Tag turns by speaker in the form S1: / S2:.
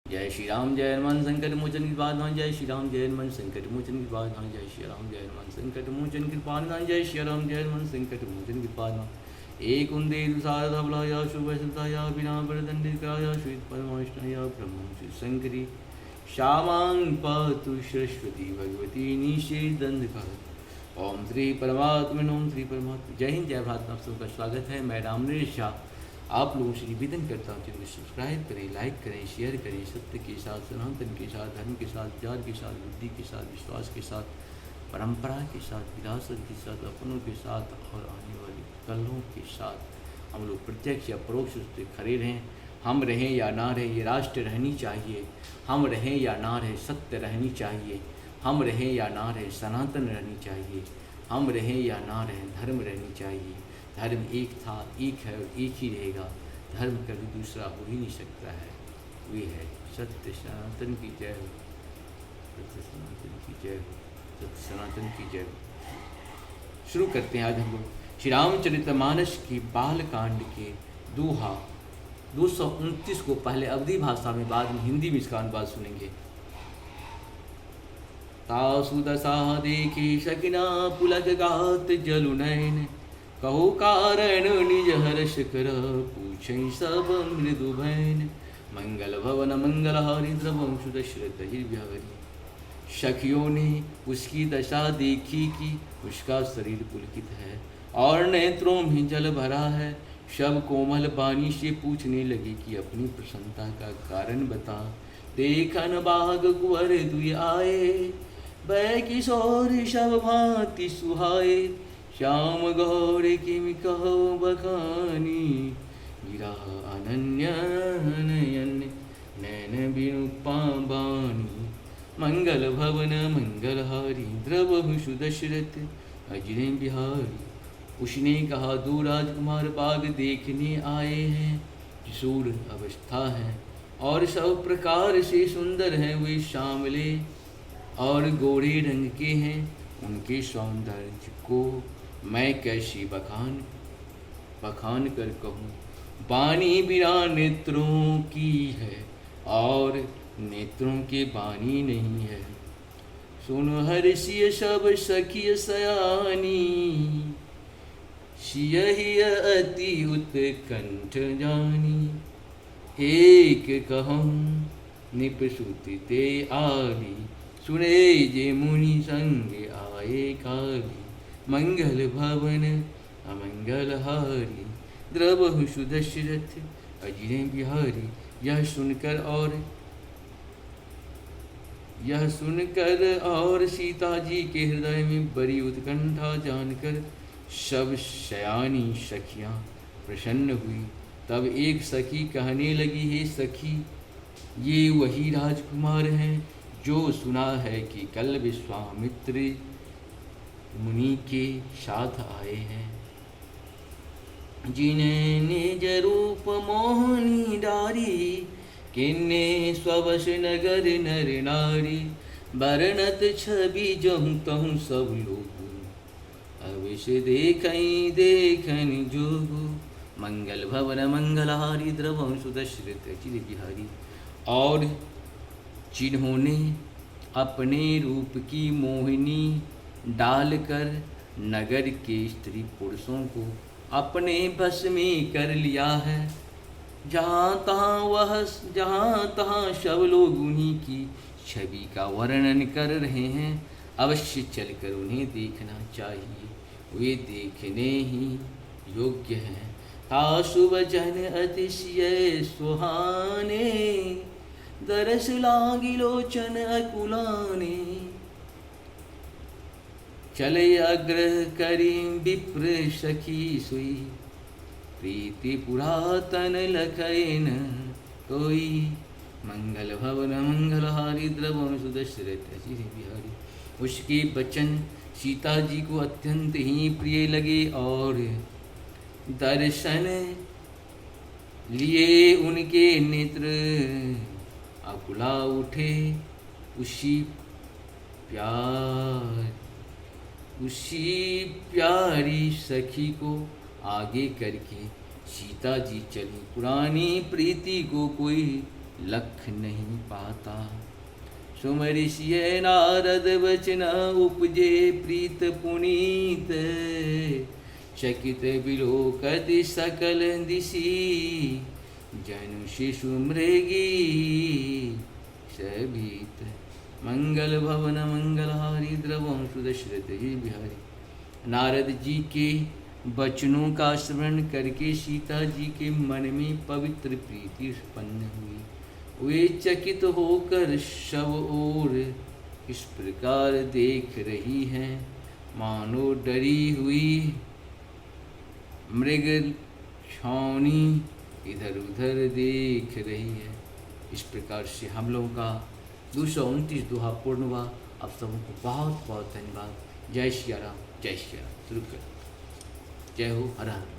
S1: जय श्री राम जय हनुमान संकट मोचन कृपाधाम जय श्री राम जय हनुमान संकट मोचन कृपाधाम जय श्री राम जय हनुमान संकट मोचन कृपाधाम जय श्री राम जय हनुमान संकट मोचन कृपाधाम एक उन्दे शारदा बलाया शुभ सुताया बिना बरदंडिकाया श्वेत परमाष्टया ब्रह्म श्री शंकरी श्यामां पातु सरस्वती भगवती निषेधंधकार। ओम श्री परमात्मा ओम श्री परमात्मा। जय हिंद जय भारत। आप सबका स्वागत है। मैं रामनरेश शाह आप लोगों से निवेदन करता हूँ चैनल सब्सक्राइब करें, लाइक करें, शेयर करें। सत्य के साथ, सनातन के साथ, धर्म के साथ, विचार के साथ, बुद्धि के साथ, विश्वास के साथ, परंपरा के साथ, विरासत के साथ, अपनों के साथ और आने वाली कलों के साथ हम लोग प्रत्यक्ष या परोक्ष रूप से खड़े रहें। हम रहें या ना रहें, ये राष्ट्र रहनी चाहिए। हम रहें या ना रहें, सत्य रहनी चाहिए। हम रहें या ना रहें, सनातन रहनी चाहिए। हम रहें या ना रहें, धर्म रहनी चाहिए। धर्म एक था, एक है और एक ही रहेगा। धर्म कभी दूसरा हो ही नहीं सकता है। वे है सत्य सनातन की जय हो, सत्य सनातन की जय हो, सत्य सनातन की जय हो। शुरू करते हैं आज हम लोग श्री रामचरितमानस की बाल कांड के दोहा 229 को पहले अवधी भाषा में, बाद में हिंदी में इसका अनुवाद सुनेंगे। तासु दशा देखी सकिना पुलक गात जलु नयन, कहो कारण निज हर्ष कर पूछई सब मृदु भैन। मंगल भवन मंगल हारी द्रवम सुदशरथ बिहारी। सखियों ने उसकी दशा देखी कि उसका शरीर पुलकित है और नेत्रों में जल भरा है। सब कोमल बानी से पूछने लगी कि अपनी प्रसन्नता का कारण बता। देखन बाग कुंवर दुई आए, वै किशोर सब भांति सुहाए। श्याम गौर किम कहो बखानी, गिरा अनन्य नयन नैन बिनु पावानी। मंगल भवन मंगल हारी द्रवहु सुदशरथ अजय बिहारी। उसने कहा, दो राजकुमार बाग देखने आए हैं। किशोर अवस्था है और सब प्रकार से सुंदर हैं। वे श्यामले और गोरे रंग के हैं। उनके सौंदर्य को मैं कैसी बखान कर कहूँ। बानी बिना नेत्रों की है और नेत्रों के बानी नहीं है। सुनो हर्षिय सब सखिय सयानी, सियहि अति उत्कंठ जानी। एक कहूँ निपसुति ते आली, सुने जे मुनि संग आए काली। मंगल भवन अमंगल हारी, द्रवहु सुदशरथ अजय बिहारी। यह सुनकर और सीता जी के हृदय में बड़ी उत्कंठा जानकर सब शयानी सखियाँ प्रसन्न हुई। तब एक सखी कहने लगी, हे सखी, ये वही राजकुमार हैं जो सुना है कि कल विश्वामित्र मुनि के साथ आए हैं। जिन्हें निज रूप मोहनी डारी, किन्ने स्ववश नगर नर नारी। बरनत छवि जहूँ तहूँ सब लोग, अवश्य देखन जोगु। मंगल भवन मंगलहारी द्रवम सुदशरथ अजय बिहारी। और जिन्होंने अपने रूप की मोहिनी डालकर नगर के स्त्री पुरुषों को अपने बस में कर लिया है। जहाँ तहाँ सब लोग उन्हीं की छवि का वर्णन कर रहे हैं। अवश्य चलकर उन्हें देखना चाहिए, वे देखने ही योग्य हैं। ताशुभ जन अतिशय सुहाने, दरस लागी लोचन अकुलाने। चले अग्रह करी विप्र सखी सुई, प्रीति पुरातन लखैन कोई। मंगल भवन मंगलहारी द्रवम सुदशरथ अजय बिहारी। उसके वचन सीता जी को अत्यंत ही प्रिय लगे और दर्शन लिए उनके नेत्र अकुला उठे। उसी प्यारी सखी को आगे करके सीता जी चली। पुरानी प्रीति को कोई लख नहीं पाता। सुमरिषिय नारद वचन उपजे प्रीत पुनीत, चकित विलोकति सकल दिशि, जनु शिशु मृगी सभीत। मंगल भवन मंगलहारी द्रवम सुदशरथ ही बिहारी। नारद जी के वचनों का श्रवण करके सीता जी के मन में पवित्र प्रीति उत्पन्न हुई। वे चकित होकर शव ओर इस प्रकार देख रही हैं, मानो डरी हुई मृग छावनी इधर उधर देख रही है। इस प्रकार से हम लोगों का 229 दोहा पूर्ण हुआ। आप सबको बहुत बहुत धन्यवाद। जय श्री राम, जय श्री राम। शुरू कर। जय हो, हर हर।